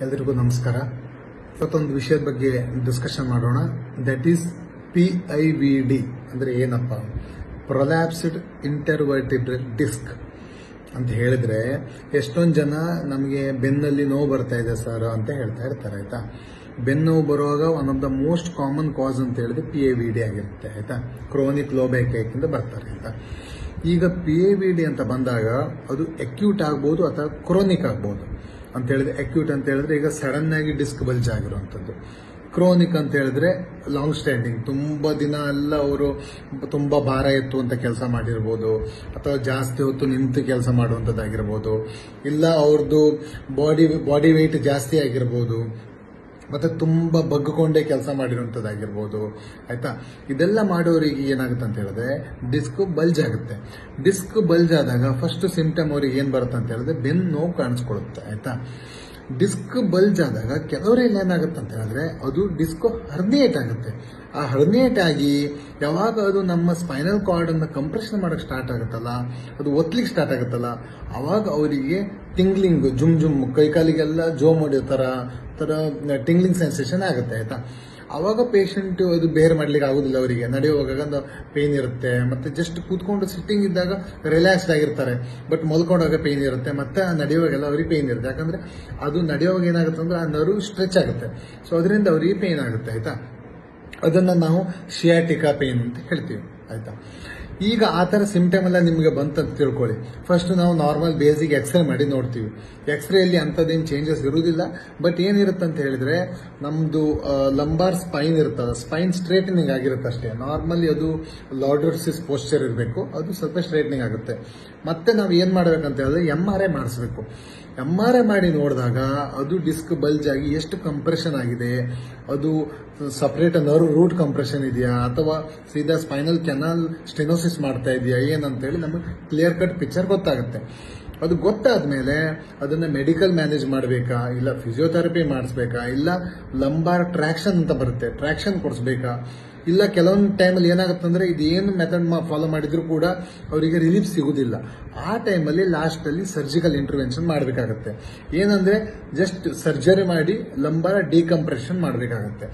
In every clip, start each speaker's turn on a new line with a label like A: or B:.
A: ಎಲ್ಲರಿಗೂ ನಮಸ್ಕಾರ. ಇವತ್ತೊಂದು ವಿಷಯದ ಬಗ್ಗೆ ಡಿಸ್ಕಷನ್ ಮಾಡೋಣ. ದಟ್ ಈಸ್ PIVD ಅಂದರೆ ಏನಪ್ಪ? ಪ್ರೊಲ್ಯಾಪ್ಸ್ಡ್ ಇಂಟರ್ವರ್ಟಿಬ್ರಲ್ ಡಿಸ್ಕ್ ಅಂತ ಹೇಳಿದ್ರೆ ಎಷ್ಟೊಂದು ಜನ ನಮಗೆ ಬೆನ್ನಲ್ಲಿ ನೋವು ಬರ್ತಾ ಇದೆ ಸರ್ ಅಂತ ಹೇಳ್ತಾ ಇರ್ತಾರೆ. ಆಯ್ತಾ, ಬೆನ್ನು ನೋವು ಬರುವಾಗ one of the most common ಕಾಸ್ ಅಂತ ಹೇಳಿದ್ರೆ PIVD ಆಗಿರುತ್ತೆ. ಆಯ್ತಾ, ಕ್ರೋನಿಕ್ ಲೋ ಬ್ಯಾಕ್ ಏಕಿಂದ ಬರ್ತಾರೆ. ಆಯ್ತಾ, ಈಗ PIVD ಅಂತ ಬಂದಾಗ ಅದು ಅಕ್ಯೂಟ್ ಆಗ್ಬೋದು ಅಥವಾ ಕ್ರೋನಿಕ್ ಆಗ್ಬೋದು. ಅಂತ ಹೇಳಿದ್ರೆ ಅಕ್ಯೂಟ್ ಅಂತ ಹೇಳಿದ್ರೆ ಈಗ ಸಡನ್ ಆಗಿ ಡಿಸ್ಕ್ ಬಲ್ಜ್ ಆಗಿರುವಂಥದ್ದು. ಕ್ರೋನಿಕ್ ಅಂತ ಹೇಳಿದ್ರೆ ಲಾಂಗ್ ಸ್ಟ್ಯಾಂಡಿಂಗ್, ತುಂಬಾ ದಿನ ಎಲ್ಲ ಅವರು ತುಂಬಾ ಭಾರ ಎತ್ತು ಅಂತ ಕೆಲಸ ಮಾಡಿರ್ಬೋದು, ಅಥವಾ ಜಾಸ್ತಿ ಹೊತ್ತು ನಿಂತು ಕೆಲಸ ಮಾಡುವಂಥದ್ದಾಗಿರ್ಬೋದು, ಇಲ್ಲ ಅವ್ರದ್ದು ಬಾಡಿ ವೆಯ್ಟ್ ಜಾಸ್ತಿ ಆಗಿರ್ಬೋದು, ಮತ್ತೆ ತುಂಬಾ ಬಗ್ಗಿಕೊಂಡೇ ಕೆಲಸ ಮಾಡಿರುವಂಥದ್ದಾಗಿರ್ಬೋದು. ಆಯ್ತಾ, ಇದೆಲ್ಲ ಮಾಡೋರಿಗೆ ಏನಾಗುತ್ತೆ ಅಂತ ಹೇಳಿದ್ರೆ ಡಿಸ್ಕ್ ಬಲ್ಜ್ ಆಗುತ್ತೆ. ಡಿಸ್ಕ್ ಬಲ್ಜ್ ಆದಾಗ ಫಸ್ಟ್ ಸಿಂಪ್ಟಮ್ ಅವ್ರಿಗೆ ಏನ್ ಬರುತ್ತೆ ಅಂತ ಹೇಳಿದ್ರೆ ಬೆನ್ನು ನೋವು ಕಾಣಿಸ್ಕೊಳ್ಳುತ್ತೆ. ಆಯ್ತಾ, ಡಿಸ್ಕ್ ಬಲ್ಜ್ ಆದಾಗ ಕೆಲವರಲ್ಲಿ ಏನಾಗುತ್ತೆ ಅಂತ ಹೇಳಿದ್ರೆ ಅದು ಡಿಸ್ಕ್ ಹರ್ನಿಯೇಟ್ ಆಗುತ್ತೆ. ಆ ಹರ್ನಿಯೇಟ್ ಆಗಿ ಯಾವಾಗ ಅದು ನಮ್ಮ ಸ್ಪೈನಲ್ ಕಾರ್ಡ್ ಅನ್ನ ಕಂಪ್ರೆಷನ್ ಮಾಡಕ್ ಸ್ಟಾರ್ಟ್ ಆಗುತ್ತಲ್ಲ, ಅದು ಒತ್ತಲಿಕ್ಕೆ ಸ್ಟಾರ್ಟ್ ಆಗುತ್ತಲ್ಲ, ಅವಾಗ ಅವರಿಗೆ ಟಿಂಗ್ಲಿಂಗ್, ಜುಮ್ ಕೈಕಾಲಿಗೆಲ್ಲ ಜೋಮ್ ಹೊಡೆಯೋ ತರ ಟಿಂಗ್ಲಿಂಗ್ ಸೆನ್ಸೇಷನ್ ಆಗುತ್ತೆ. ಆಯ್ತಾ, ಅವಾಗ ಪೇಷಂಟ್ ಅದು ಬೇರ್ ಮಾಡ್ಲಿಕ್ಕೆ ಆಗುದಿಲ್ಲ. ಅವರಿಗೆ ನಡೆಯುವಾಗ ಪೇನ್ ಇರುತ್ತೆ, ಮತ್ತೆ ಜಸ್ಟ್ ಕೂತ್ಕೊಂಡು ಸಿಟ್ಟಿಂಗ್ ಇದ್ದಾಗ ರಿಲ್ಯಾಕ್ಸ್ಡ್ ಆಗಿರ್ತಾರೆ, ಬಟ್ ಮಲ್ಕೊಂಡಾಗ ಪೇನ್ ಇರುತ್ತೆ, ಮತ್ತೆ ನಡೆಯುವಾಗೆಲ್ಲ ಅವ್ರಿಗೆ ಪೇನ್ ಇರುತ್ತೆ. ಯಾಕಂದ್ರೆ ಅದು ನಡೆಯುವಾಗ ಏನಾಗುತ್ತೆ ಅಂದ್ರೆ ಆ ನರ್ವ್ ಸ್ಟ್ರೆಚ್ ಆಗುತ್ತೆ. ಸೊ ಅದರಿಂದ ಅವರಿಗೆ ಪೇನ್ ಆಗುತ್ತೆ. ಆಯ್ತಾ, ಅದನ್ನ ನಾವು ಶಿಯಾಟಿಕಾ ಪೇನ್ ಅಂತ ಹೇಳ್ತೀವಿ. ಆಯ್ತಾ, ಈಗ ಆ ತರ ಸಿಂಪ್ಟಮ್ ಎಲ್ಲ ನಿಮಗೆ ಬಂತಂತ ತಿಳ್ಕೊಳ್ಳಿ. ಫಸ್ಟ್ ನಾವು ನಾರ್ಮಲ್ ಬೇಸಿಕ್ ಎಕ್ಸ್ರೇ ಮಾಡಿ ನೋಡ್ತೀವಿ. ಎಕ್ಸ್ರೇಯಲ್ಲಿ ಅಂಥದ್ದೇನು ಚೇಂಜಸ್ ಇರುವುದಿಲ್ಲ. ಬಟ್ ಏನಿರುತ್ತೆ ಅಂತ ಹೇಳಿದ್ರೆ ನಮ್ದು ಲಂಬಾರ್ ಸ್ಪೈನ್ ಇರುತ್ತಲ್ಲ, ಸ್ಪೈನ್ ಸ್ಟ್ರೇಟನಿಂಗ್ ಆಗಿರುತ್ತೆ ಅಷ್ಟೇ. ನಾರ್ಮಲಿ ಅದು ಲಾರ್ಡರ್ಸಿಸ್ ಪೋಸ್ಚರ್ ಇರಬೇಕು, ಅದು ಸ್ವಲ್ಪ ಸ್ಟ್ರೇಟನಿಂಗ್ ಆಗುತ್ತೆ. ಮತ್ತೆ ನಾವು ಏನ್ ಮಾಡ್ಬೇಕಂತ ಹೇಳಿದ್ರೆ MRI ಮಾಡಿಸ್ಬೇಕು. MRI ಮಾಡಿ ನೋಡಿದಾಗ ಅದು ಡಿಸ್ಕ್ ಬಲ್ಜ್ ಆಗಿ ಎಷ್ಟು ಕಂಪ್ರೆಷನ್ ಆಗಿದೆ, ಅದು ಸಪರೇಟ್ ನರ್ವ್ ರೂಟ್ ಕಂಪ್ರೆಷನ್ ಇದೆಯಾ ಅಥವಾ ಸೀದಾ ಸ್ಪೈನಲ್ ಕೆನಾಲ್ ಸ್ಟೆನೋಸಿಸ್ ಮಾಡ್ತಾ ಇದೆಯಾ ಏನಂತ ಹೇಳಿ ನಮಗೆ ಕ್ಲಿಯರ್ ಕಟ್ ಪಿಕ್ಚರ್ ಗೊತ್ತಾಗುತ್ತೆ. ಅದು ಗೊತ್ತಾದ್ಮೇಲೆ ಅದನ್ನ ಮೆಡಿಕಲ್ ಮ್ಯಾನೇಜ್ ಮಾಡಬೇಕಾ, ಇಲ್ಲ ಫಿಸಿಯೋಥೆರಪಿ ಮಾಡಿಸ್ಬೇಕಾ, ಇಲ್ಲ ಲಂಬಾರ್ ಟ್ರಾಕ್ಷನ್ ಅಂತ ಬರುತ್ತೆ, ಟ್ರಾಕ್ಷನ್ ಕೊಡಿಸ್ಬೇಕಾ, ಇಲ್ಲ ಕೆಲವೊಂದು ಟೈಮಲ್ಲಿ ಏನಾಗುತ್ತೆ ಅಂದ್ರೆ ಇದೇನು ಮೆಥಡ್ ಫಾಲೋ ಮಾಡಿದ್ರು ಕೂಡ ಅವರಿಗೆ ರಿಲೀಫ್ ಸಿಗುದಿಲ್ಲ. ಆ ಟೈಮಲ್ಲಿ ಲಾಸ್ಟ್ ಅಲ್ಲಿ ಸರ್ಜಿಕಲ್ ಇಂಟರ್ವೆನ್ಷನ್ ಮಾಡಬೇಕಾಗತ್ತೆ. ಏನಂದ್ರೆ ಜಸ್ಟ್ ಸರ್ಜರಿ ಮಾಡಿ ಲಂಬಾರ್ ಡಿಕಂಪ್ರೆಷನ್ ಮಾಡಬೇಕಾಗತ್ತೆ.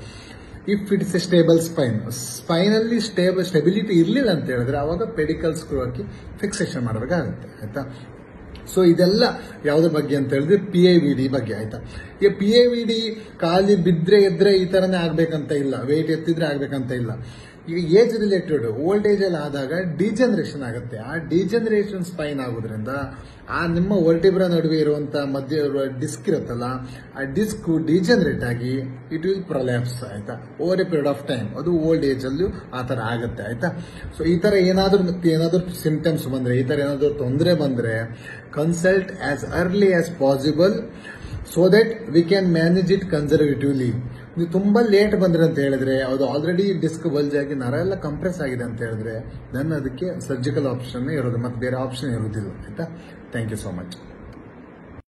A: If it's a stable spine ಅಲ್ಲಿ ಸ್ಟೆಬಿಲಿಟಿ ಇರ್ಲಿಲ್ಲ ಅಂತ ಹೇಳಿದ್ರೆ ಅವಾಗ ಪೆಡಿಕಲ್ ಸ್ಕ್ರೂ ಹಾಕಿ ಫಿಕ್ಸೇಷನ್ ಮಾಡಬೇಕಾಗುತ್ತೆ. ಆಯ್ತಾ, ಸೊ ಇದೆಲ್ಲ ಯಾವುದ್ರ ಬಗ್ಗೆ ಅಂತ ಹೇಳಿದ್ರೆ PIVD ಬಗ್ಗೆ. ಆಯ್ತಾ, ಈ PIVD ಖಾಲಿ ಬಿದ್ರೆ ಎದ್ರೆ ಈ ತರನೇ ಆಗ್ಬೇಕಂತ ಇಲ್ಲ, ವೆಯ್ಟ್ ಎತ್ತಿದ್ರೆ ಆಗ್ಬೇಕಂತ ಇಲ್ಲ. ಈಗ ಏಜ್ ರಿಲೇಟೆಡ್ ಓಲ್ಡ್ ಏಜ್ ಅಲ್ಲಿ ಆದಾಗ ಡಿಜನರೇಷನ್ ಆಗುತ್ತೆ. ಆ ಡಿಜನರೇಷನ್ ಸ್ಪೈನ್ ಆಗೋದ್ರಿಂದ ಆ ನಿಮ್ಮ ವರ್ಟಿಬ್ರಾ ನಡುವೆ ಇರುವಂತ ಮಧ್ಯ ಡಿಸ್ಕ್ ಇರುತ್ತಲ್ಲ, ಆ ಡಿಸ್ಕ್ ಡಿಜನರೇಟ್ ಆಗಿ ಇಟ್ ವಿಲ್ ಪ್ರೊಲ್ಯಾಪ್ಸ್. ಆಯ್ತಾ, over A period of time ಅದು ಓಲ್ಡ್ ಏಜ್ ಅಲ್ಲೂ ಆ ತರ ಆಗುತ್ತೆ. ಆಯ್ತಾ, ಸೊ ಈ ತರ ಏನಾದ್ರೂ ಸಿಂಪ್ಟಮ್ಸ್ ಬಂದ್ರೆ, ಈ ತರ ಏನಾದ್ರೂ ತೊಂದರೆ ಬಂದ್ರೆ consult as early as possible so that we can manage it conservatively. ನೀವು ತುಂಬಾ ಲೇಟ್ ಬಂದ್ರೆ ಅಂತ ಹೇಳಿದ್ರೆ ಅದು ಆಲ್ರೆಡಿ ಡಿಸ್ಕ್ ಬಲ್ಜ್ ಆಗಿ ನರ ಎಲ್ಲ ಕಂಪ್ರೆಸ್ ಆಗಿದೆ ಅಂತ ಹೇಳಿದ್ರೆ ದೆನ್ ಅದಕ್ಕೆ ಸರ್ಜಿಕಲ್ ಆಪ್ಷನ್ ಇರೋದು, ಮತ್ತೆ ಬೇರೆ ಆಪ್ಷನ್ ಇರುವುದಿಲ್ಲ. ಆಯ್ತಾ, ಥ್ಯಾಂಕ್ ಯು ಸೋ ಮಚ್.